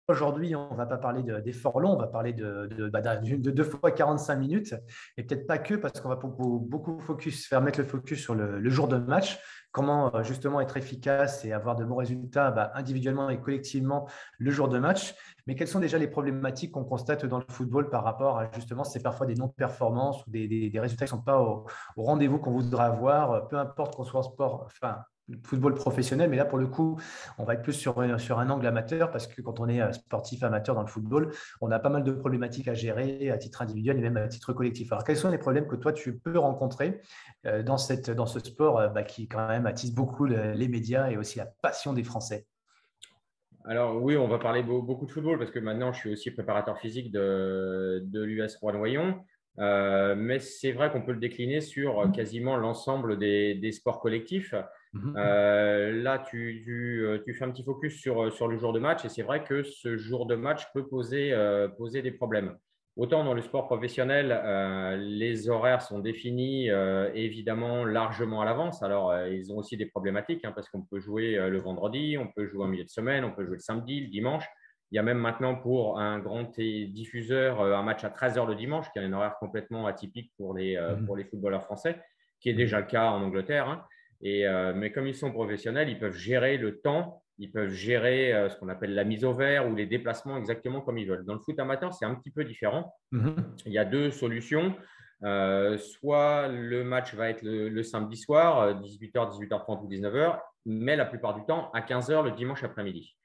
Aujourd'hui, on ne va pas parler d'efforts longs, on va parler de 2 fois 45 minutes, et peut-être pas que, parce qu'on va beaucoup faire mettre le focus sur le jour de match, comment justement être efficace et avoir de bons résultats individuellement et collectivement le jour de match. Mais quelles sont déjà les problématiques qu'on constate dans le football par rapport à justement, c'est parfois des non-performances ou des résultats qui ne sont pas au rendez-vous qu'on voudrait avoir, peu importe qu'on soit en sport, enfin, le football professionnel, mais là pour le coup, on va être plus sur un angle amateur parce que quand on est sportif amateur dans le football, on a pas mal de problématiques à gérer à titre individuel et même à titre collectif. Alors, quels sont les problèmes que toi, tu peux rencontrer dans ce sport qui quand même attise beaucoup les médias et aussi la passion des Français? Alors oui, on va parler beaucoup de football parce que maintenant je suis aussi préparateur physique de l'US Rouen-Noyon. Mais c'est vrai qu'on peut le décliner sur quasiment l'ensemble des sports collectifs. Mhm. Là, tu fais un petit focus sur le jour de match et c'est vrai que ce jour de match peut poser des problèmes. Autant dans le sport professionnel, les horaires sont définis évidemment largement à l'avance. Alors, ils ont aussi des problématiques parce qu'on peut jouer le vendredi, on peut jouer en milieu de semaine, on peut jouer le samedi, le dimanche. Il y a même maintenant pour un grand diffuseur un match à 13 heures le dimanche, qui est un horaire complètement atypique pour les Mhm. footballeurs français, qui est déjà Mhm. le cas en Angleterre. Mais comme ils sont professionnels, ils peuvent gérer le temps, ils peuvent gérer ce qu'on appelle la mise au vert ou les déplacements exactement comme ils veulent. Dans le foot amateur, c'est un petit peu différent. Mhm. Il y a deux solutions. Soit le match va être le samedi soir, 18h, 18h30 ou 19h, mais la plupart du temps à 15h le dimanche après-midi.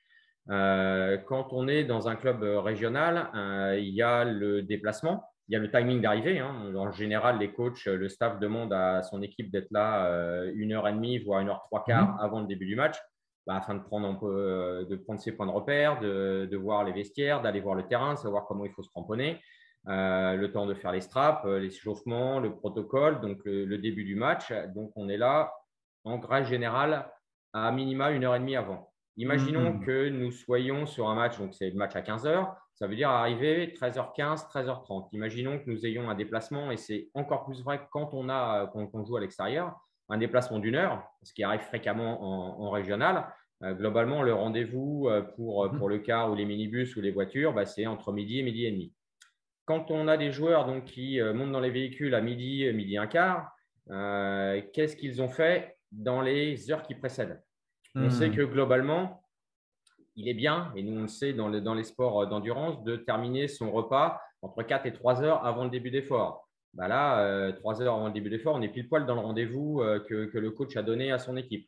Quand on est dans un club régional, il y a le déplacement, il y a le timing d'arrivée. En général, les coachs, le staff demande à son équipe d'être là 1h30, voire 1h trois quarts Mhm. avant le début du match, afin de prendre ses points de repère, de voir les vestiaires, d'aller voir le terrain, de savoir comment il faut se cramponner, le temps de faire les straps, les échauffements, le protocole, donc le début du match. Donc, on est là, en règle générale, à minima 1h30 avant. Imaginons Mhm. que nous soyons sur un match, donc c'est le match à 15 heures, ça veut dire arriver 13h15, 13h30. Imaginons que nous ayons un déplacement, et c'est encore plus vrai quand on joue à l'extérieur, un déplacement d'une heure, ce qui arrive fréquemment en régional. Globalement, le rendez-vous pour Mhm. le car ou les minibus ou les voitures, c'est entre midi et midi et demi. Quand on a des joueurs donc, qui montent dans les véhicules à midi, midi un quart, qu'est-ce qu'ils ont fait dans les heures qui précèdent? On sait que Mhm. globalement, il est bien, et nous on le sait dans les sports d'endurance, de terminer son repas entre 4 et 3 heures avant le début d'effort. Là, 3 heures avant le début d'effort, on est pile poil dans le rendez-vous que le coach a donné à son équipe.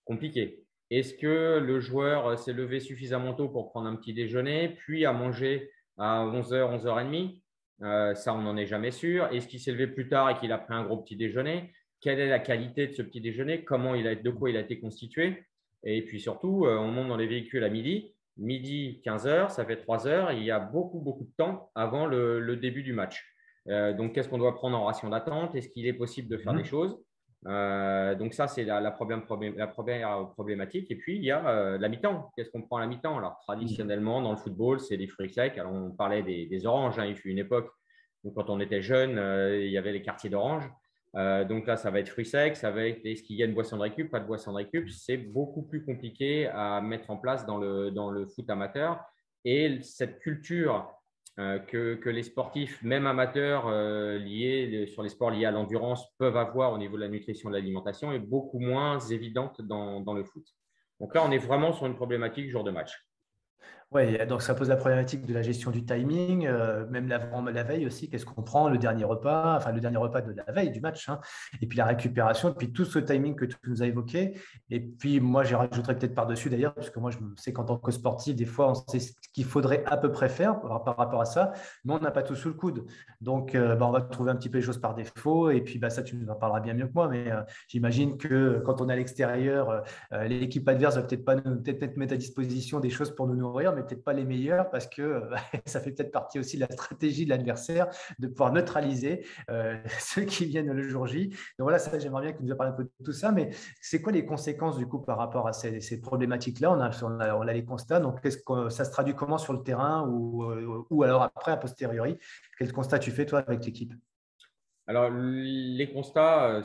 Compliqué. Est-ce que le joueur s'est levé suffisamment tôt pour prendre un petit déjeuner, puis à manger à 11h, 11h30? Ça, on n'en est jamais sûr. Est-ce qu'il s'est levé plus tard et qu'il a pris un gros petit déjeuner? Quelle est la qualité de ce petit déjeuner? De quoi il a été constitué? Et puis surtout, on monte dans les véhicules à midi. Midi, 15 heures, ça fait 3 heures. Il y a beaucoup de temps avant le début du match. Donc, qu'est-ce qu'on doit prendre en ration d'attente? Est-ce qu'il est possible de faire des Mhm. choses? Donc ça, c'est la première problématique. Et puis, il y a la mi-temps. Qu'est-ce qu'on prend à la mi-temps? Alors, Mhm. traditionnellement, dans le football, c'est des fruits secs. Alors, on parlait des oranges. Il fut une époque où, quand on était jeune, il y avait les quartiers d'oranges. Donc là, ça va être fruits secs. Ça va être, est-ce qu'il y a une boisson de récup? Pas de boisson de récup. C'est beaucoup plus compliqué à mettre en place dans le foot amateur. Et cette culture que les sportifs, même amateurs, sur les sports liés à l'endurance, peuvent avoir au niveau de la nutrition et de l'alimentation est beaucoup moins évidente dans le foot. Donc là, on est vraiment sur une problématique jour de match. Ouais, donc ça pose la problématique de la gestion du timing, même la veille aussi, qu'est-ce qu'on prend, le dernier repas, enfin le dernier repas de la veille du match, hein, et puis la récupération, et puis tout ce timing que tu nous as évoqué. Et puis moi, j'y rajouterais peut-être par-dessus d'ailleurs, parce que moi, je sais qu'en tant que sportif, des fois, on sait ce qu'il faudrait à peu près faire par rapport à ça, mais on n'a pas tout sous le coude. Donc, on va trouver un petit peu les choses par défaut, et puis ça, tu nous en parleras bien mieux que moi, mais j'imagine que quand on est à l'extérieur, l'équipe adverse va peut-être pas peut-être mettre à disposition des choses pour nous nourrir, mais peut-être pas les meilleures parce que ça fait peut-être partie aussi de la stratégie de l'adversaire de pouvoir neutraliser ceux qui viennent le jour J. Donc voilà, ça, j'aimerais bien que tu nous parles un peu de tout ça, mais c'est quoi les conséquences du coup par rapport à ces problématiques-là? On a les constats, donc ça se traduit comment sur le terrain ou alors après, a posteriori? Quel constat tu fais toi avec l'équipe? Alors, les constats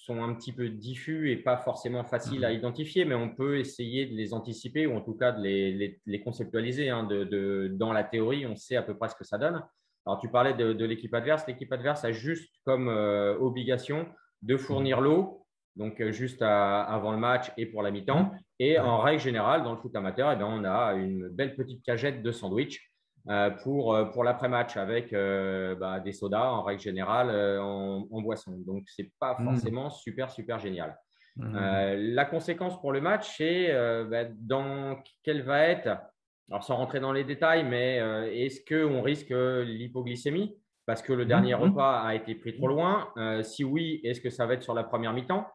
sont un petit peu diffus et pas forcément faciles à identifier, mais on peut essayer de les anticiper ou en tout cas de les conceptualiser. Hein, dans la théorie, on sait à peu près ce que ça donne. Alors, tu parlais de l'équipe adverse. L'équipe adverse a juste comme obligation de fournir l'eau, donc juste avant le match et pour la mi-temps. Et en règle générale, dans le foot amateur, eh bien, on a une belle petite cagette de sandwich pour l'après-match avec des sodas en règle générale en boisson. Donc, ce n'est pas forcément super, super génial. La conséquence pour le match, c'est dans quelle va être, alors sans rentrer dans les détails, mais est-ce qu'on risque l'hypoglycémie parce que le dernier repas a été pris trop loin? Si oui, est-ce que ça va être sur la première mi-temps?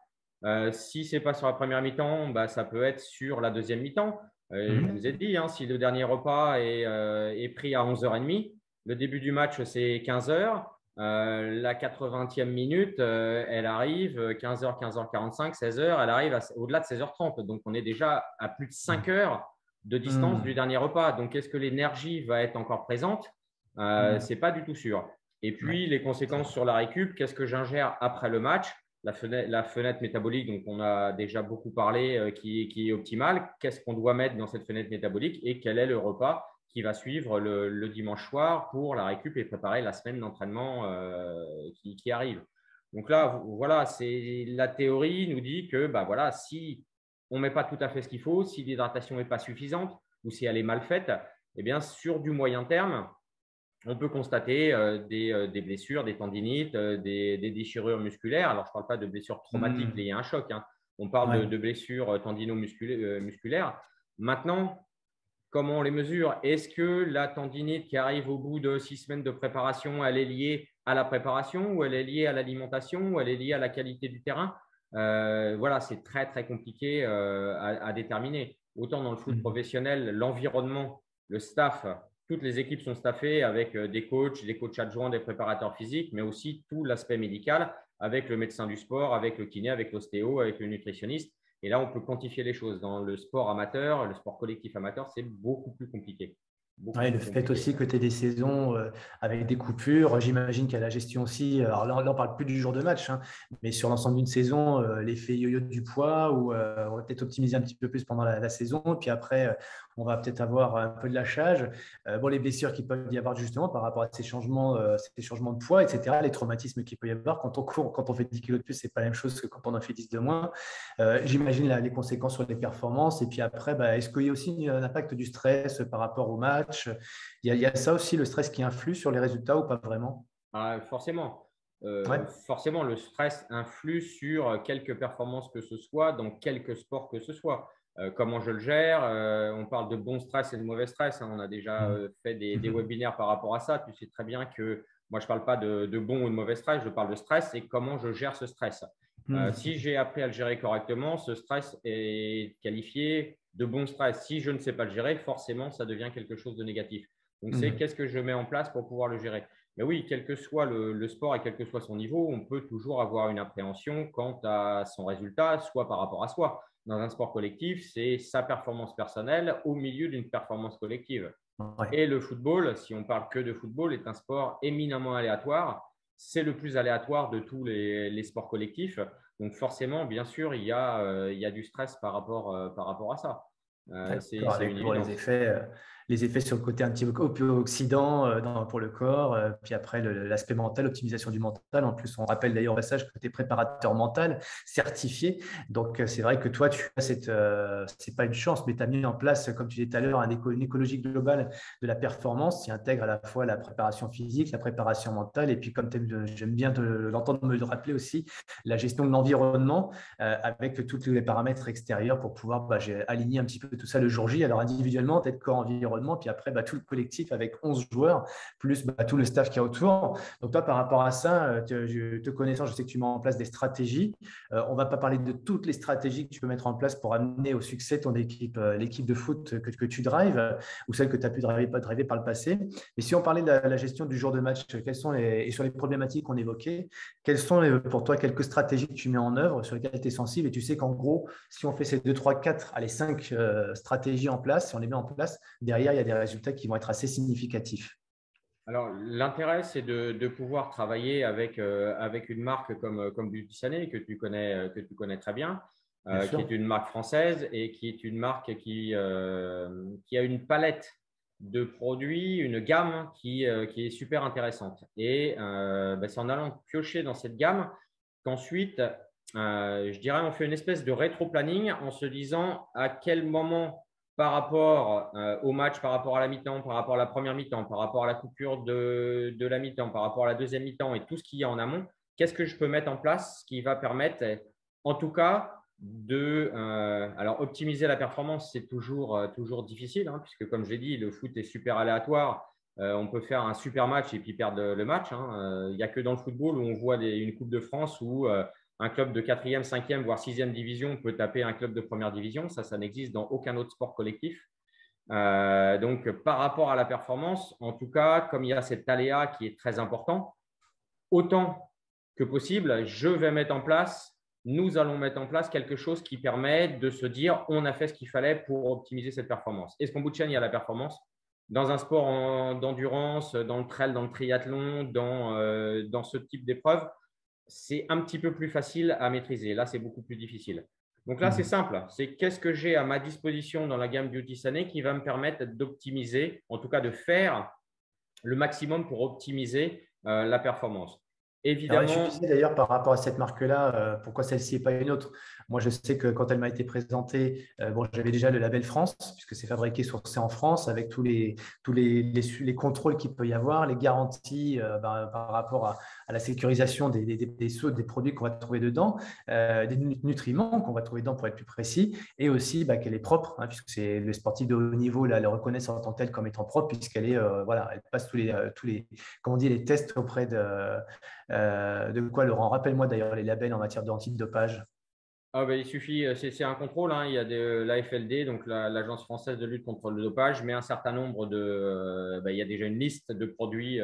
Si ce n'est pas sur la première mi-temps, ça peut être sur la deuxième mi-temps. Je vous ai dit, hein, si le dernier repas est pris à 11h30, le début du match, c'est 15h. La 80e minute, elle arrive 15h, 15h45, 16h, elle arrive au-delà de 16h30. Donc, on est déjà à plus de 5 heures de distance du dernier repas. Donc, est-ce que l'énergie va être encore présente? Ce n'est pas du tout sûr. Et puis, les conséquences sur la récup, qu'est-ce que j'ingère après le match? La fenêtre métabolique, donc on a déjà beaucoup parlé, qui est optimale. Qu'est-ce qu'on doit mettre dans cette fenêtre métabolique et quel est le repas qui va suivre le dimanche soir pour la récup et préparer la semaine d'entraînement qui arrive. Donc là, voilà, la théorie nous dit que si on ne met pas tout à fait ce qu'il faut, si l'hydratation n'est pas suffisante ou si elle est mal faite, eh bien, sur du moyen terme, on peut constater des blessures, des tendinites, des déchirures musculaires. Alors, je ne parle pas de blessures traumatiques liées à un choc. Hein. On parle de blessures tendino-musculaires. Maintenant, comment on les mesure? Est-ce que la tendinite qui arrive au bout de 6 semaines de préparation, elle est liée à la préparation ou elle est liée à l'alimentation ou elle est liée à la qualité du terrain? Voilà, c'est très, très compliqué à déterminer. Autant dans le foot professionnel, l'environnement, le staff, toutes les équipes sont staffées avec des coachs adjoints, des préparateurs physiques, mais aussi tout l'aspect médical avec le médecin du sport, avec le kiné, avec l'ostéo, avec le nutritionniste. Et là, on peut quantifier les choses. Dans le sport amateur, le sport collectif amateur, c'est beaucoup plus compliqué. Ouais, le fait aussi que tu aies des saisons avec des coupures, j'imagine qu'il y a la gestion aussi. Alors là, on ne parle plus du jour de match, hein, mais sur l'ensemble d'une saison, l'effet yo-yo du poids, où on va peut-être optimiser un petit peu plus pendant la saison. Puis après, on va peut-être avoir un peu de lâchage. Les blessures qu'il peut y avoir justement par rapport à ces changements de poids, etc. Les traumatismes qu'il peut y avoir quand on court, quand on fait 10 kilos de plus, ce n'est pas la même chose que quand on en fait 10 de moins. J'imagine les conséquences sur les performances. Et puis après, est-ce qu'il y a aussi un impact du stress par rapport au match? Il y a ça aussi, le stress qui influe sur les résultats ou pas vraiment? Forcément. Forcément, le stress influe sur quelques performances que ce soit, dans quelques sports que ce soit. Comment je le gère? On parle de bon stress et de mauvais stress. Hein. On a déjà fait des webinaires par rapport à ça. Tu sais très bien que moi, je ne parle pas de bon ou de mauvais stress, je parle de stress et comment je gère ce stress. Si j'ai appris à le gérer correctement, ce stress est qualifié de bon stress. Si je ne sais pas le gérer, forcément, ça devient quelque chose de négatif. Donc, c'est qu'est-ce que je mets en place pour pouvoir le gérer. Mais oui, quel que soit le sport et quel que soit son niveau, on peut toujours avoir une appréhension quant à son résultat, soit par rapport à soi. Dans un sport collectif, c'est sa performance personnelle au milieu d'une performance collective. Ouais. Et le football, si on parle que de football, est un sport éminemment aléatoire. C'est le plus aléatoire de tous les sports collectifs. Donc forcément, bien sûr, il y a du stress par rapport à ça. C'est une évidence. Les effets sur le côté un petit peu oxydant pour le corps, puis après l'aspect mental, l'optimisation du mental. En plus, on rappelle d'ailleurs au passage que tu es préparateur mental certifié. Donc, c'est vrai que toi, tu as c'est pas une chance, mais tu as mis en place, comme tu disais tout à l'heure, une écologie globale de la performance qui intègre à la fois la préparation physique, la préparation mentale, et puis comme j'aime bien l'entendre me le rappeler aussi, la gestion de l'environnement avec tous les paramètres extérieurs pour pouvoir aligner un petit peu tout ça le jour J. Alors individuellement, peut-être corps environnement, puis après tout le collectif avec 11 joueurs, plus tout le staff qui est autour. Donc toi, par rapport à ça, te connaissant, je sais que tu mets en place des stratégies. On ne va pas parler de toutes les stratégies que tu peux mettre en place pour amener au succès ton équipe, l'équipe de foot que tu drives ou celle que tu as pu driver par le passé. Mais si on parlait de la gestion du jour de match, et sur les problématiques qu'on évoquait, quelles sont pour toi quelques stratégies que tu mets en œuvre sur lesquelles tu es sensible et tu sais qu'en gros, si on fait ces 2, 3, 4, allez, 5 stratégies en place, si on les met en place, derrière, il y a des résultats qui vont être assez significatifs. Alors, l'intérêt, c'est de pouvoir travailler avec une marque comme Beauty Sané, que tu connais très bien, Bien qui sûr. est une marque française et qui est une marque qui a une palette de produits, une gamme qui est super intéressante. Et c'est en allant piocher dans cette gamme qu'ensuite, je dirais, on fait une espèce de rétro-planning en se disant à quel moment par rapport au match, par rapport à la mi-temps, par rapport à la première mi-temps, par rapport à la coupure de la mi-temps, par rapport à la deuxième mi-temps et tout ce qu'il y a en amont, qu'est-ce que je peux mettre en place qui va permettre, en tout cas, alors optimiser la performance, c'est toujours difficile, hein, puisque comme je l'ai dit, le foot est super aléatoire. On peut faire un super match et puis perdre le match, hein. Il n'y a que dans le football où on voit une Coupe de France où un club de 4e, 5e, voire 6e division peut taper un club de première division. Ça n'existe dans aucun autre sport collectif. Donc, par rapport à la performance, en tout cas, comme il y a cet aléa qui est très important, autant que possible, nous allons mettre en place quelque chose qui permet de se dire on a fait ce qu'il fallait pour optimiser cette performance. Est-ce qu'en bout de chaîne, il y a la performance dans un sport d'endurance, dans le trail, dans le triathlon, dans ce type d'épreuve? C'est un petit peu plus facile à maîtriser. Là, c'est beaucoup plus difficile. Donc là, c'est Mhm. simple. C'est qu'est-ce que j'ai à ma disposition dans la gamme Beauty Sané qui va me permettre d'optimiser, en tout cas de faire le maximum pour optimiser la performance. Alors, et tu Évidemment, disais d'ailleurs par rapport à cette marque-là, pourquoi celle-ci et pas une autre? Moi, je sais que quand elle m'a été présentée, bon, j'avais déjà le label France, puisque c'est fabriqué, sourcé en France, avec tous les contrôles qu'il peut y avoir, les garanties par rapport à la sécurisation des produits qu'on va trouver dedans, des nutriments qu'on va trouver dedans pour être plus précis, et aussi qu'elle est propre, hein, puisque c'est le sportif de haut niveau, là, le reconnaissent en tant que tel comme étant propre, puisqu'elle est, voilà, elle passe comment on dit, les tests auprès de quoi, Laurent? Rappelle-moi d'ailleurs les labels en matière d'antidopage. il suffit, c'est un contrôle, hein. Il y a la FLD, donc l'Agence française de lutte contre le dopage, mais un certain nombre il y a déjà une liste de produits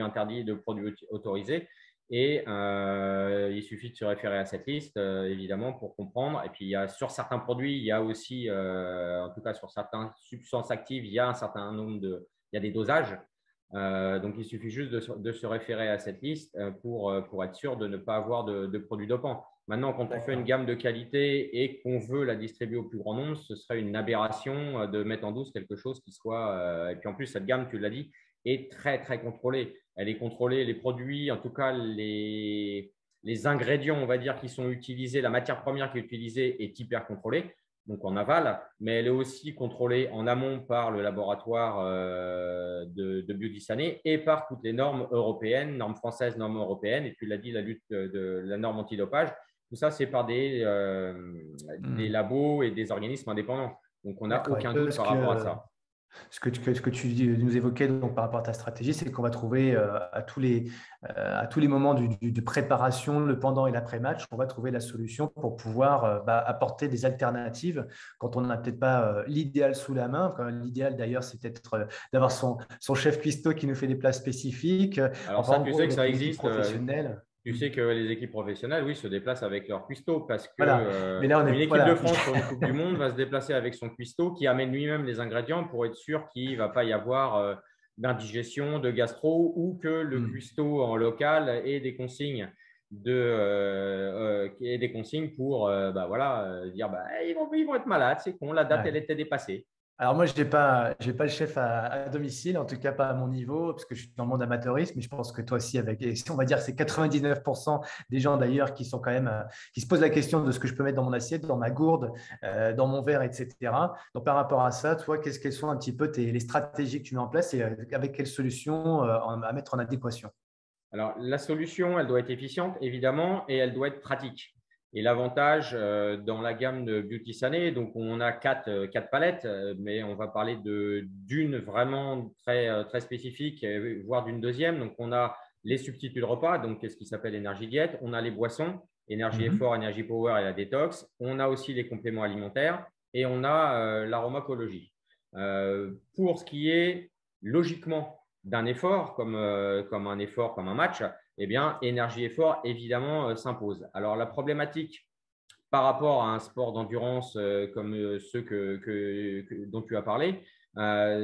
interdits, de produits autorisés. Et il suffit de se référer à cette liste, évidemment, pour comprendre. Et puis, sur certains produits, il y a aussi, en tout cas sur certaines substances actives, il y a un certain nombre il y a des dosages. Donc, il suffit juste de se référer à cette liste pour être sûr de ne pas avoir de produits dopants. Maintenant, quand on fait une D'accord. gamme de qualité et qu'on veut la distribuer au plus grand nombre, ce serait une aberration de mettre en douce quelque chose qui soit. Et puis en plus, cette gamme, tu l'as dit, est très, très contrôlée. Elle est contrôlée, les produits, en tout cas, les ingrédients, on va dire, qui sont utilisés, la matière première qui est utilisée est hyper contrôlée, donc en aval, mais elle est aussi contrôlée en amont par le laboratoire de Beauty Sané et par toutes les normes européennes, normes françaises, normes européennes. Et tu l'as dit, la lutte de la norme antidopage. Tout ça, c'est par des Hmm. labos et des organismes indépendants. Donc, on n'a D'accord. Et aucun toi, doute par rapport à ça. ce que tu nous évoquais donc, par rapport à ta stratégie, c'est qu'on va trouver à tous les moments de préparation, le pendant et l'après-match, on va trouver la solution pour pouvoir apporter des alternatives quand on n'a peut-être pas l'idéal sous la main. L'idéal d'ailleurs, c'est peut-être d'avoir son chef cuistot qui nous fait des plats spécifiques. Alors Enfin, ça, en tu gros, sais que avec ça une équipe existe. professionnelle. Tu sais que les équipes professionnelles, oui, se déplacent avec leur cuistot parce que Voilà. Mais là, on une est. équipe de Voilà. France sur une Coupe du Monde va se déplacer avec son cuistot qui amène lui-même les ingrédients pour être sûr qu'il ne va pas y avoir d'indigestion, de gastro ou que le Hmm. cuistot en local ait des consignes pour dire ils vont être malades, c'est con, la date elle Ouais. était dépassée. Alors moi, j'ai pas le chef à domicile, en tout cas pas à mon niveau, parce que je suis dans le monde amateurisme, mais je pense que toi aussi, et on va dire que c'est 99% des gens d'ailleurs qui sont quand même, qui se posent la question de ce que je peux mettre dans mon assiette, dans ma gourde, dans mon verre, etc. Donc par rapport à ça, toi, quelles sont un petit peu les stratégies que tu mets en place et avec quelles solutions à mettre en adéquation? Alors, la solution, elle doit être efficiente, évidemment, et elle doit être pratique. Et l'avantage dans la gamme de Beauty Sané, donc on a quatre palettes, mais on va parler d'une vraiment très spécifique, voire d'une deuxième. Donc, on a les substituts de repas, donc qu'est-ce qui s'appelle énergie diète. On a les boissons, énergie Mhm. effort, énergie power et la détox. On a aussi les compléments alimentaires et on a l'aromacologie. Pour ce qui est logiquement d'un effort, comme un effort, comme un match, eh bien, énergie effort, évidemment, s'impose. Alors, la problématique par rapport à un sport d'endurance comme ceux dont tu as parlé,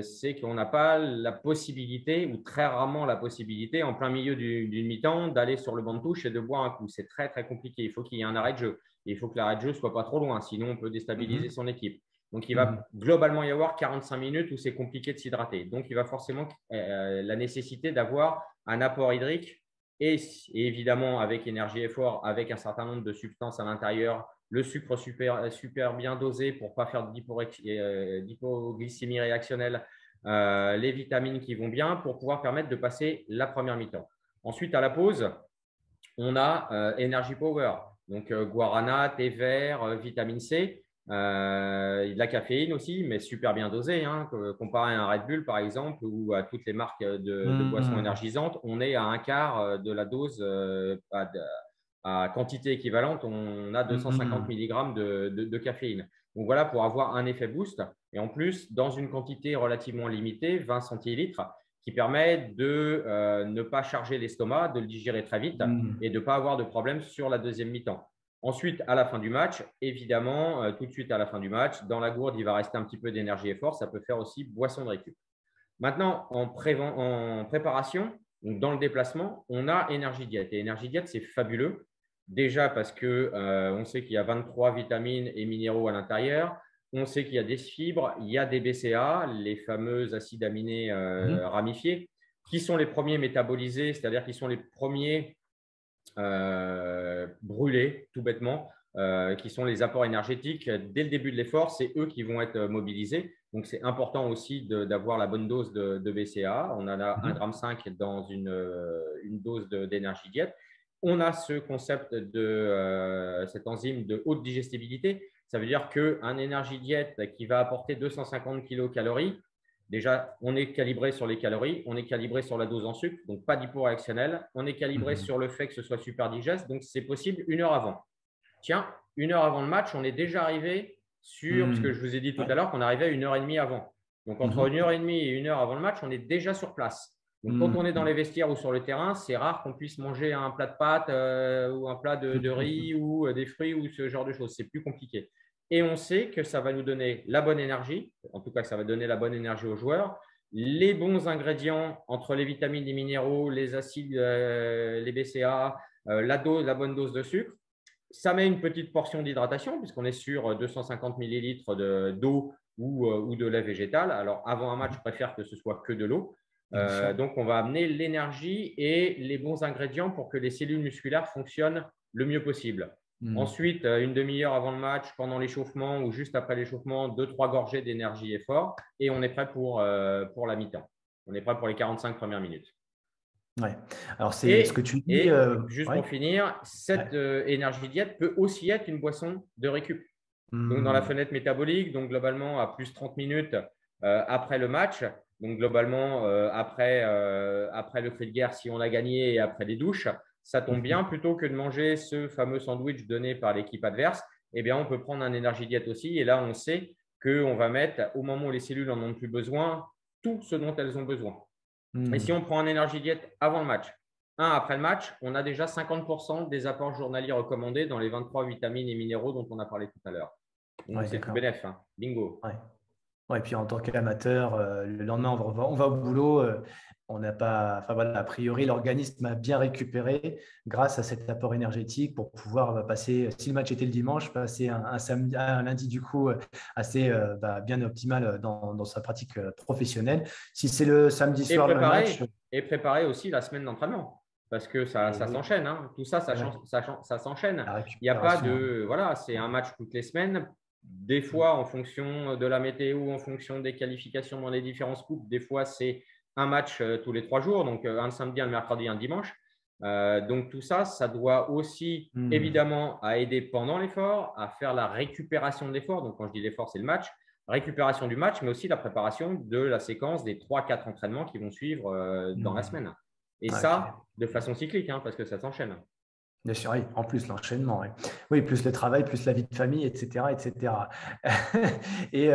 c'est qu'on n'a pas la possibilité, ou très rarement la possibilité, en plein milieu d'une mi-temps, d'aller sur le banc de touche et de boire un coup. C'est très, très compliqué. Il faut qu'il y ait un arrêt de jeu. Et il faut que l'arrêt de jeu ne soit pas trop loin, sinon on peut déstabiliser son équipe. Donc, il va globalement y avoir 45 minutes où c'est compliqué de s'hydrater. Donc, il va forcément la nécessité d'avoir un apport hydrique et évidemment avec énergie effort, avec un certain nombre de substances à l'intérieur, le sucre super bien dosé pour ne pas faire d'hypoglycémie réactionnelle, les vitamines qui vont bien pour pouvoir permettre de passer la première mi-temps. Ensuite, à la pause, on a Energy Power, donc guarana, thé vert, vitamine C, de la caféine aussi, mais super bien dosée. Hein, comparé à un Red Bull, par exemple, ou à toutes les marques de boissons énergisantes, on est à un quart de la dose à quantité équivalente, on a 250 mg de caféine. Donc voilà, pour avoir un effet boost. Et en plus, dans une quantité relativement limitée, 20 centilitres, qui permet de ne pas charger l'estomac, de le digérer très vite et de ne pas avoir de problème sur la deuxième mi-temps. Ensuite, à la fin du match, évidemment, tout de suite à la fin du match, dans la gourde, il va rester un petit peu d'énergie et force. Ça peut faire aussi boisson de récup. Maintenant, en préparation, donc dans le déplacement, on a Energy Diet. Et Energy Diet, c'est fabuleux. Déjà parce qu'on sait qu'il y a 23 vitamines et minéraux à l'intérieur. On sait qu'il y a des fibres, il y a des BCA, les fameux acides aminés ramifiés, qui sont les premiers métabolisés, c'est-à-dire qui sont les premiers brûlés, tout bêtement, qui sont les apports énergétiques. Dès le début de l'effort, c'est eux qui vont être mobilisés. Donc, c'est important aussi d'avoir la bonne dose de BCA. On en a 1,5 g dans une dose d'énergie diète. On a ce concept de cette enzyme de haute digestibilité. Ça veut dire qu'un énergie diète qui va apporter 250 kilocalories, déjà, on est calibré sur les calories, on est calibré sur la dose en sucre, donc pas d'hypo-réactionnel. On est calibré sur le fait que ce soit super digeste, donc c'est possible 1 heure avant. Tiens, 1 heure avant le match, on est déjà arrivé sur ce que je vous ai dit tout à l'heure, qu'on arrivait à 1h30 avant. Donc, entre 1h30 et 1 heure avant le match, on est déjà sur place. Donc, quand on est dans les vestiaires ou sur le terrain, c'est rare qu'on puisse manger un plat de pâtes ou un plat de riz ou des fruits ou ce genre de choses. C'est plus compliqué. Et on sait que ça va nous donner la bonne énergie, en tout cas que ça va donner la bonne énergie aux joueurs, les bons ingrédients entre les vitamines, les minéraux, les acides, les BCA, la bonne dose de sucre. Ça met une petite portion d'hydratation puisqu'on est sur 250 millilitres d'eau ou de lait végétal. Alors, avant un match, je préfère que ce soit que de l'eau. Donc, on va amener l'énergie et les bons ingrédients pour que les cellules musculaires fonctionnent le mieux possible. Ensuite, une demi-heure avant le match, pendant l'échauffement ou juste après l'échauffement, 2-3 gorgées d'énergie et fort et on est prêt pour la mi-temps. On est prêt pour les 45 premières minutes. Ouais. Alors, c'est ce que tu dis. Juste pour finir, cette énergie diète peut aussi être une boisson de récup. Donc, dans la fenêtre métabolique, donc globalement à plus 30 minutes après le match, donc globalement après le cri de guerre si on a gagné et après les douches, ça tombe bien. Plutôt que de manger ce fameux sandwich donné par l'équipe adverse, eh bien, on peut prendre un énergie diète aussi. Et là, on sait qu'on va mettre, au moment où les cellules n'en ont plus besoin, tout ce dont elles ont besoin. Et si on prend un énergie diète avant le match, après le match, on a déjà 50% des apports journaliers recommandés dans les 23 vitamines et minéraux dont on a parlé tout à l'heure. Donc, c'est tout bénef. Hein. Bingo. Ouais, et puis en tant qu'amateur, le lendemain, on va au boulot. On n'a pas, enfin voilà, a priori, l'organisme a bien récupéré grâce à cet apport énergétique pour pouvoir passer, si le match était le dimanche, passer un lundi du coup assez bien optimal dans sa pratique professionnelle. Si c'est le samedi soir le match. Et préparer aussi la semaine d'entraînement. Parce que ça s'enchaîne. Hein. Tout ça, ça s'enchaîne. Il n'y a pas de… Voilà, c'est un match toutes les semaines. Des fois, en fonction de la météo, en fonction des qualifications dans les différents scoops, des fois, c'est un match tous les 3 jours. Donc, un le samedi, un le mercredi, un dimanche. Donc, tout ça, ça doit aussi évidemment à aider pendant l'effort, à faire la récupération de l'effort. Donc, quand je dis l'effort, c'est le match. Récupération du match, mais aussi la préparation de la séquence des 3-4 entraînements qui vont suivre dans la semaine. Et ça, de façon cyclique, hein, parce que ça s'enchaîne. Bien sûr, oui. En plus, l'enchaînement, oui. Oui, plus le travail, plus la vie de famille, etc., etc. Et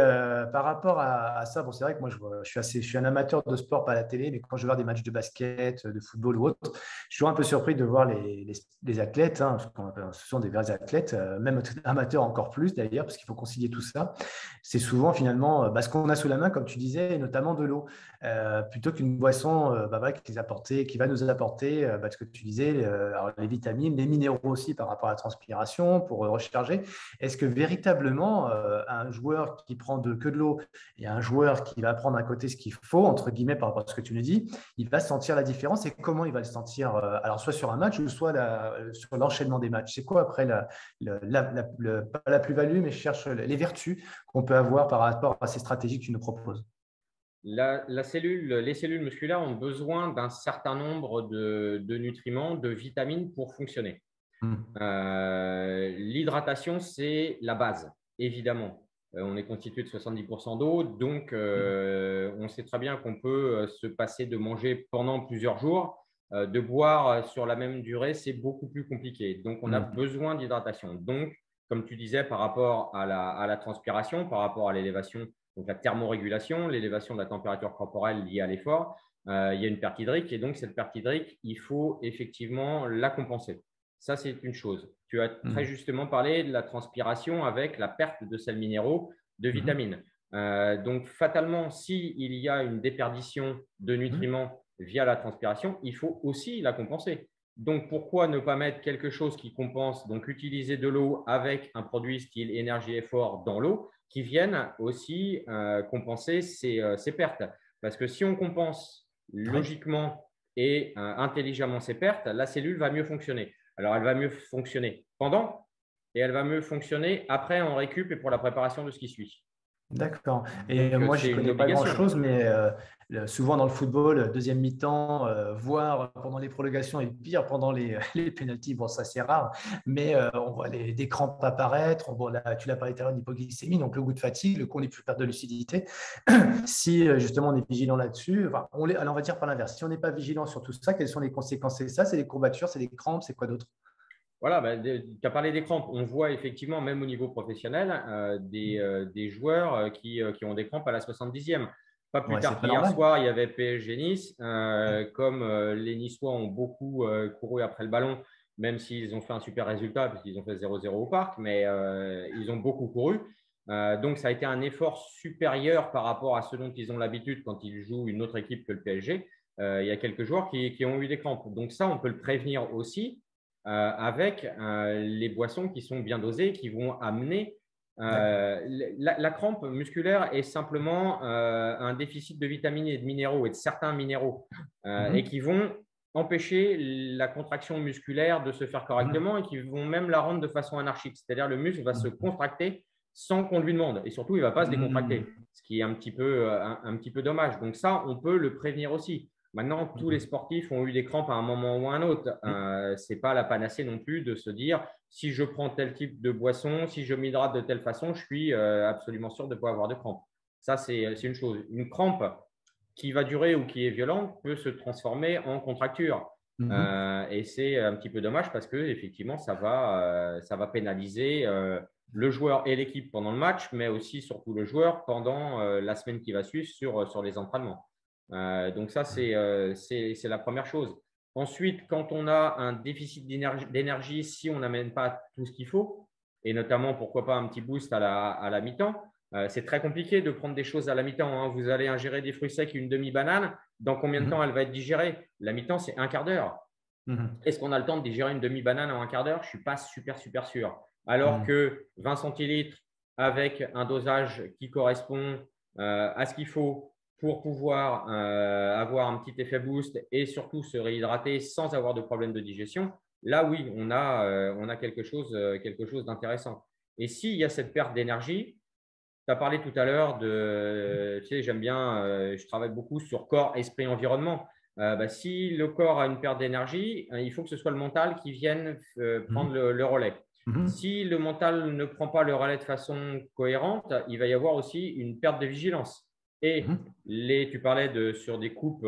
par rapport à ça, bon, c'est vrai que moi, je suis un amateur de sport, pas à la télé, mais quand je vois des matchs de basket, de football ou autre, je suis toujours un peu surpris de voir les athlètes, hein, ce sont des vrais athlètes, même amateurs encore plus d'ailleurs, parce qu'il faut concilier tout ça. C'est souvent finalement ce qu'on a sous la main, comme tu disais, et notamment de l'eau. Plutôt qu'une boisson voilà, qui va nous apporter ce que tu disais, alors les vitamines, les minéraux aussi par rapport à la transpiration pour recharger. Est-ce que véritablement un joueur qui prend que de l'eau et un joueur qui va prendre à côté ce qu'il faut, entre guillemets, par rapport à ce que tu nous dis, il va sentir la différence et comment il va le sentir alors soit sur un match ou soit sur l'enchaînement des matchs? C'est quoi après pas la plus-value, mais je cherche les vertus qu'on peut avoir par rapport à ces stratégies que tu nous proposes? Les cellules musculaires ont besoin d'un certain nombre de nutriments, de vitamines pour fonctionner. Hmm. L'hydratation, c'est la base, évidemment. On est constitué de 70% d'eau, donc on sait très bien qu'on peut se passer de manger pendant plusieurs jours. De boire sur la même durée, c'est beaucoup plus compliqué. Donc, on a Hmm. besoin d'hydratation. Donc, comme tu disais, par rapport à la transpiration, par rapport à l'élévation, donc la thermorégulation, l'élévation de la température corporelle liée à l'effort, il y a une perte hydrique. Et donc, cette perte hydrique, il faut effectivement la compenser. Ça, c'est une chose. Tu as très Hmm. justement parlé de la transpiration avec la perte de sels minéraux, de Hmm. vitamines. Donc, fatalement, s'il y a une déperdition de Hmm. nutriments via la transpiration, il faut aussi la compenser. Donc, pourquoi ne pas mettre quelque chose qui compense, donc utiliser de l'eau avec un produit style énergie effort dans l'eau qui viennent aussi compenser ces pertes. Parce que si on compense Ouais. logiquement et intelligemment ces pertes, la cellule va mieux fonctionner. Alors, elle va mieux fonctionner pendant et elle va mieux fonctionner après en récup et pour la préparation de ce qui suit. D'accord. Et Donc, moi, je c'est ne une connais pas obligation. grand-chose, mais souvent dans le football, deuxième mi-temps, voire pendant les prolongations et pire pendant les pénaltys, bon, ça c'est rare, mais on voit des crampes apparaître, on voit tu l'as parlé tout à l'heure d'hypoglycémie, donc le goût de fatigue, le coup n'est plus perte de lucidité. Si justement on est vigilant là-dessus, enfin, alors on va dire par l'inverse, si on n'est pas vigilant sur tout ça, quelles sont les conséquences? C'est ça, c'est des courbatures, c'est des crampes, c'est quoi d'autre? Voilà, tu as parlé des crampes. On voit effectivement, même au niveau professionnel, des joueurs qui ont des crampes à la 70e. Pas plus Ouais, c'est tard pas qu'hier normal. soir, il y avait PSG Nice. Comme les Niçois ont beaucoup couru après le ballon, même s'ils ont fait un super résultat, puisqu'ils ont fait 0-0 au parc, mais ils ont beaucoup couru. Donc, ça a été un effort supérieur par rapport à ce dont ils ont l'habitude quand ils jouent une autre équipe que le PSG. Il y a quelques joueurs qui ont eu des crampes. Donc, ça, on peut le prévenir aussi avec les boissons qui sont bien dosées, qui vont amener D'accord. la crampe musculaire est simplement un déficit de vitamines et de minéraux et de certains minéraux et Mhm. qui vont empêcher la contraction musculaire de se faire Mhm. correctement et qui vont même la rendre de façon anarchique. C'est-à-dire le muscle va se contracter sans qu'on lui demande et surtout il ne va pas se décontracter, Mhm. ce qui est un petit peu dommage. Donc ça, on peut le prévenir aussi. Maintenant, tous les Mhm. sportifs ont eu des crampes à un moment ou à un autre. Mhm. Ce n'est pas la panacée non plus de se dire si je prends tel type de boisson, si je m'hydrate de telle façon, je suis absolument sûr de ne pas avoir de crampes. Ça, c'est une chose. Une crampe qui va durer ou qui est violente peut se transformer en contracture. Mhm. Et c'est un petit peu dommage parce que effectivement, ça va pénaliser le joueur et l'équipe pendant le match, mais aussi surtout le joueur pendant la semaine qui va suivre sur les entraînements. Donc ça, c'est la première chose. Ensuite, quand on a un déficit d'énergie, si on n'amène pas tout ce qu'il faut, et notamment, pourquoi pas un petit boost à la mi-temps, c'est très compliqué de prendre des choses à la mi-temps, hein. Vous allez ingérer des fruits secs, une demi-banane. Dans combien de temps Mhm. elle va être digérée? La mi-temps, c'est un quart d'heure. Mhm. Est-ce qu'on a le temps de digérer une demi-banane en un quart d'heure? Je ne suis pas super, super sûr. Alors Mhm. que 20 centilitres avec un dosage qui correspond à ce qu'il faut pour pouvoir avoir un petit effet boost et surtout se réhydrater sans avoir de problème de digestion, là oui, on a quelque chose d'intéressant. Et s'il y a cette perte d'énergie, tu as parlé tout à l'heure de, tu sais, j'aime bien, je travaille beaucoup sur corps, esprit, environnement. Si le corps a une perte d'énergie, il faut que ce soit le mental qui vienne prendre Mhm. le relais. Mhm. Si le mental ne prend pas le relais de façon cohérente, il va y avoir aussi une perte de vigilance. Et tu parlais sur des coupes,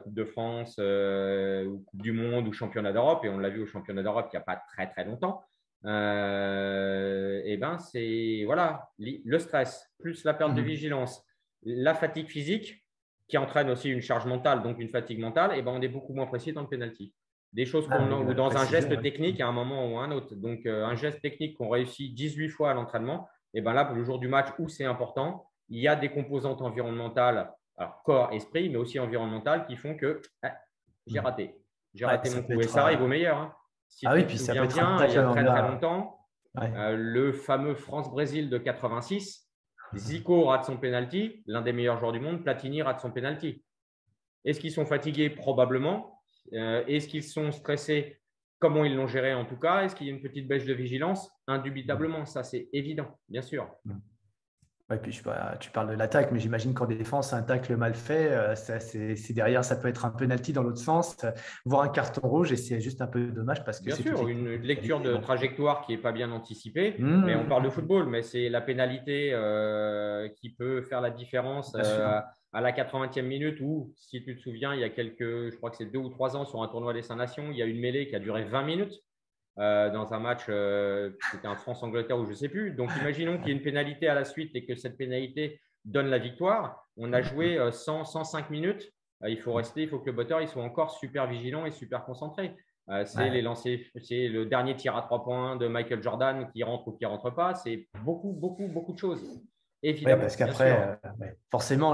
Coupe de France, ou Coupe du Monde ou Championnat d'Europe, et on l'a vu au Championnat d'Europe il n'y a pas très très longtemps. Et ben c'est voilà le stress plus la perte de vigilance, la fatigue physique qui entraîne aussi une charge mentale, donc une fatigue mentale. Et ben on est beaucoup moins précis dans le penalty. Des choses ou dans un geste technique à un moment ou à un autre. Donc un geste technique qu'on réussit 18 fois à l'entraînement, et ben là le jour du match où c'est important, il y a des composantes environnementales, alors corps, esprit, mais aussi environnementales qui font que j'ai raté. J'ai raté mon coup. Et ça arrive au meilleur. Hein. Si tu te souviens bien, il y a très très longtemps, le fameux France-Brésil de 86, Zico rate son penalty, l'un des meilleurs joueurs du monde, Platini rate son penalty. Est-ce qu'ils sont fatigués? Probablement. Est-ce qu'ils sont stressés? Comment ils l'ont géré en tout cas? Est-ce qu'il y a une petite baisse de vigilance? Indubitablement, ça c'est évident, bien sûr. Ouais, puis tu parles de l'attaque, mais j'imagine qu'en défense, un tacle mal fait, c'est derrière, ça peut être un penalty dans l'autre sens, voire un carton rouge, et c'est juste un peu dommage parce que bien sûr, une lecture de trajectoire qui n'est pas bien anticipée, mais on parle de football, mais c'est la pénalité qui peut faire la différence à la 80e minute où, si tu te souviens, il y a je crois que c'est 2 ou 3 ans sur un tournoi des Cinq-Nations, il y a une mêlée qui a duré 20 minutes. Dans un match, c'était un France-Angleterre ou je ne sais plus. Donc, imaginons qu'il y ait une pénalité à la suite et que cette pénalité donne la victoire. On a joué 105 minutes. Il faut que le botteur il soit encore super vigilant et super concentré. C'est le dernier tir à 3 points de Michael Jordan qui rentre ou qui ne rentre pas. C'est beaucoup, beaucoup, beaucoup de choses. Évidemment. Oui, parce qu'après, forcément,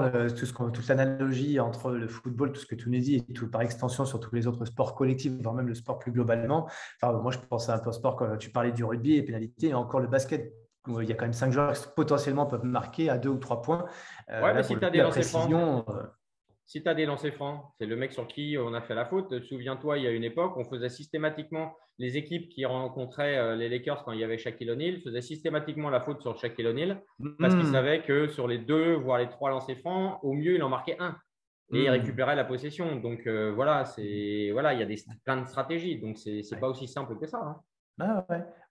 toute l'analogie entre le football, tout ce que tu nous dis, et tout, par extension sur tous les autres sports collectifs, voire même le sport plus globalement. Enfin, moi, je pense à un peu au sport, quand tu parlais du rugby et pénalité, et encore le basket, où il y a quand même 5 joueurs qui potentiellement peuvent marquer à 2 ou 3 points. Mais si tu as des lancers francs. Si tu as des lancers francs, c'est le mec sur qui on a fait la faute. Souviens-toi, il y a une époque, on faisait systématiquement les équipes qui rencontraient les Lakers quand il y avait Shaquille O'Neal, faisaient systématiquement la faute sur Shaquille O'Neal parce qu'ils savaient que sur les 2, voire les 3 lancers francs, au mieux, il en marquait un et il récupérait la possession. Donc voilà, il y a plein de stratégies. Donc c'est pas aussi simple que ça. Hein.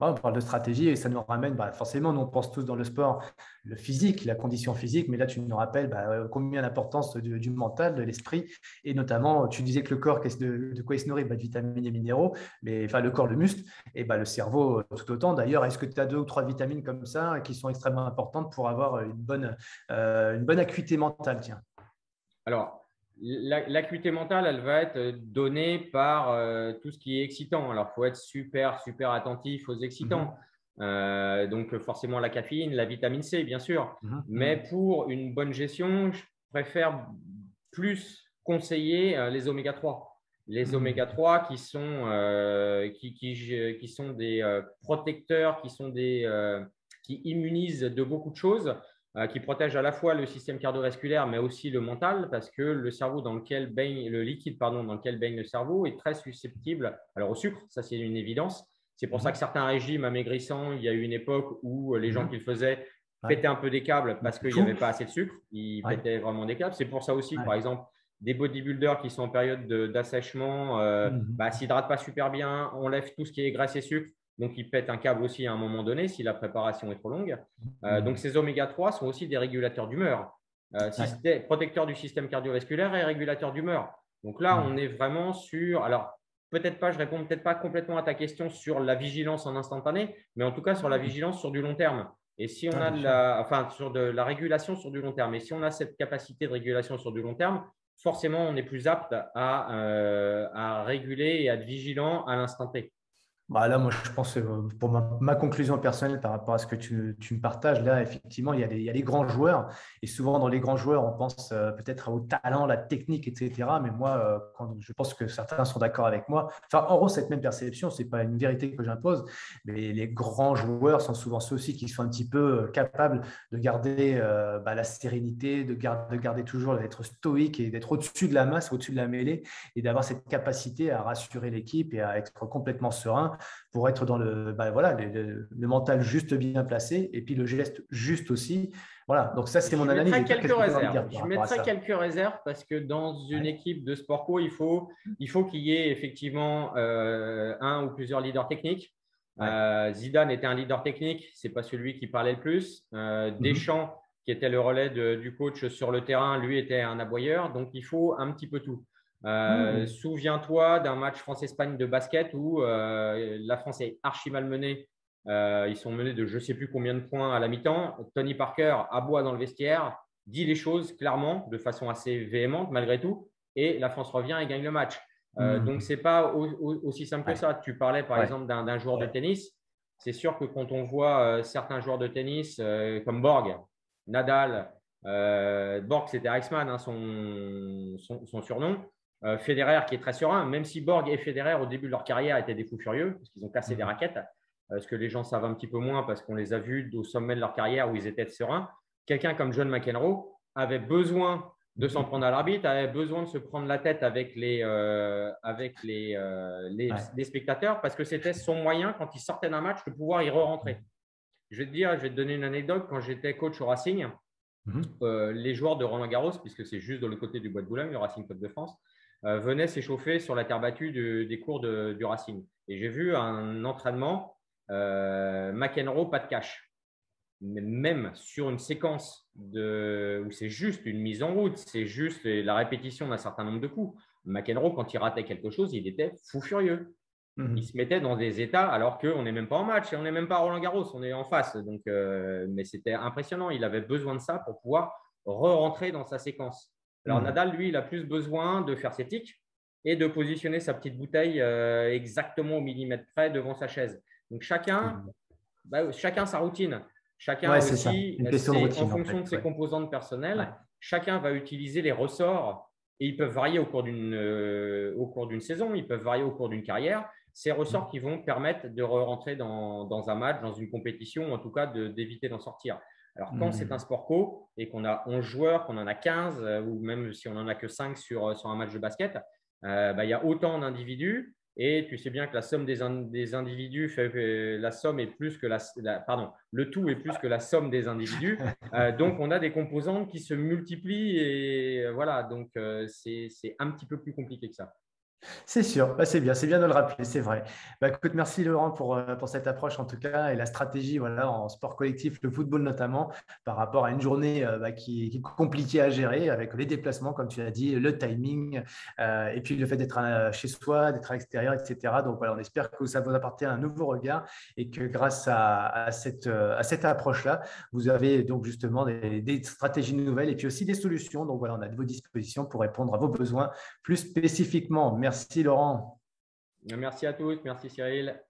On parle de stratégie et ça nous ramène, forcément, nous on pense tous dans le sport, le physique, la condition physique, mais là tu nous rappelles combien d'importance du mental, de l'esprit, et notamment tu disais que le corps, de quoi il se nourrit, de vitamines et minéraux, mais le corps, le muscle, et le cerveau tout autant. D'ailleurs, est-ce que tu as 2 ou 3 vitamines comme ça qui sont extrêmement importantes pour avoir une bonne acuité mentale? Tiens. Alors, l'acuité mentale, elle va être donnée par tout ce qui est excitant. Alors, il faut être super, super attentif aux excitants. Donc, forcément, la caféine, la vitamine C, bien sûr. Mais pour une bonne gestion, je préfère plus conseiller les oméga 3. Les oméga 3 qui sont des protecteurs, qui immunisent de beaucoup de choses. Qui protège à la fois le système cardiovasculaire, mais aussi le mental, parce que le cerveau le liquide dans lequel baigne le cerveau est très susceptible au sucre, ça c'est une évidence. C'est pour ça que certains régimes amaigrissants, il y a eu une époque où les gens qui le faisaient pétaient un peu des câbles parce qu'il n'y avait pas assez de sucre, ils pétaient vraiment des câbles. C'est pour ça aussi, par exemple, des bodybuilders qui sont en période d'assèchement, s'hydratent pas super bien, enlèvent tout ce qui est graisse et sucre. Donc, ils pètent un câble aussi à un moment donné si la préparation est trop longue. Donc, ces oméga 3 sont aussi des régulateurs d'humeur, protecteurs du système cardiovasculaire et régulateurs d'humeur. Donc là, on est vraiment sur… Alors, je réponds peut-être pas complètement à ta question sur la vigilance en instantané, mais en tout cas sur la vigilance sur du long terme. Et si on a sur de la régulation sur du long terme. Et si on a cette capacité de régulation sur du long terme, forcément, on est plus apte à réguler et à être vigilant à l'instant T. Là, moi, je pense, pour ma conclusion personnelle par rapport à ce que tu me partages, là, effectivement, il y a les grands joueurs. Et souvent, dans les grands joueurs, on pense peut-être au talent, la technique, etc. Mais moi, je pense que certains sont d'accord avec moi. Enfin, en gros, cette même perception, ce n'est pas une vérité que j'impose, mais les grands joueurs sont souvent ceux aussi qui sont un petit peu capables de garder la sérénité, de garder toujours, d'être stoïque et d'être au-dessus de la masse, au-dessus de la mêlée, et d'avoir cette capacité à rassurer l'équipe et à être complètement serein pour être dans le mental juste bien placé et puis le geste juste aussi. Voilà, donc ça, c'est mon analyse. Je mettrai quelques réserves parce que dans une équipe de sport co, il faut qu'il y ait effectivement un ou plusieurs leaders techniques. Zidane était un leader technique, ce n'est pas celui qui parlait le plus. Deschamps, qui était le relais du coach sur le terrain, lui était un aboyeur. Donc, il faut un petit peu tout. Souviens-toi d'un match France-Espagne de basket où la France est archi mal menée. Ils sont menés de je ne sais plus combien de points à la mi-temps. Tony Parker aboie dans le vestiaire, dit les choses clairement, de façon assez véhémente malgré tout, et la France revient et gagne le match. Donc, ce n'est pas aussi simple que ça. Tu parlais par exemple d'un joueur de tennis. C'est sûr que quand on voit certains joueurs de tennis comme Borg, Nadal, Borg, c'était Iceman, hein, son surnom. Federer qui est très serein, même si Borg et Federer au début de leur carrière étaient des fous furieux parce qu'ils ont cassé des raquettes, ce que les gens savent un petit peu moins parce qu'on les a vus au sommet de leur carrière où ils étaient sereins. Quelqu'un comme John McEnroe avait besoin de s'en prendre à l'arbitre, avait besoin de se prendre la tête avec les spectateurs parce que c'était son moyen quand il sortait d'un match de pouvoir y re-rentrer. Je vais te donner une anecdote. Quand j'étais coach au Racing, les joueurs de Roland-Garros, puisque c'est juste de l'autre côté du Bois de Boulogne, le Racing Club de France, venaient s'échauffer sur la terre battue des cours du Racing. Et j'ai vu un entraînement McEnroe, pas de cash. Mais même sur une séquence où c'est juste une mise en route, c'est juste la répétition d'un certain nombre de coups. McEnroe, quand il ratait quelque chose, il était fou furieux. Il se mettait dans des états alors qu'on n'est même pas en match et on n'est même pas à Roland-Garros, on est en face. Donc, mais c'était impressionnant. Il avait besoin de ça pour pouvoir re-rentrer dans sa séquence. Alors, Nadal, lui, il a plus besoin de faire ses tics et de positionner sa petite bouteille exactement au millimètre près devant sa chaise. Donc, chacun sa routine. Chacun aussi, en fonction de ses composantes personnelles, chacun va utiliser les ressorts et ils peuvent varier au cours d'une saison, ils peuvent varier au cours d'une carrière. Ces ressorts qui vont permettre de rentrer dans un match, dans une compétition, ou en tout cas d'éviter d'en sortir. Alors, quand c'est un sport co et qu'on a 11 joueurs, qu'on en a 15, ou même si on n'en a que 5 sur un match de basket, il y a autant d'individus. Et tu sais bien que la somme des individus la somme est plus que le tout est plus que la somme des individus. Donc, on a des composantes qui se multiplient et voilà. Donc, c'est un petit peu plus compliqué que ça. C'est sûr, c'est bien de le rappeler, c'est vrai. Écoute, merci Laurent pour cette approche en tout cas et la stratégie en sport collectif, le football notamment, par rapport à une journée qui est compliquée à gérer avec les déplacements, comme tu as dit, le timing et puis le fait d'être chez soi, d'être à l'extérieur, etc. Donc voilà, on espère que ça vous apporter un nouveau regard et que grâce à cette approche-là, vous avez donc justement des stratégies nouvelles et puis aussi des solutions. Donc voilà, on a de vos dispositions pour répondre à vos besoins plus spécifiquement. Merci Laurent. Merci à tous. Merci Cyril.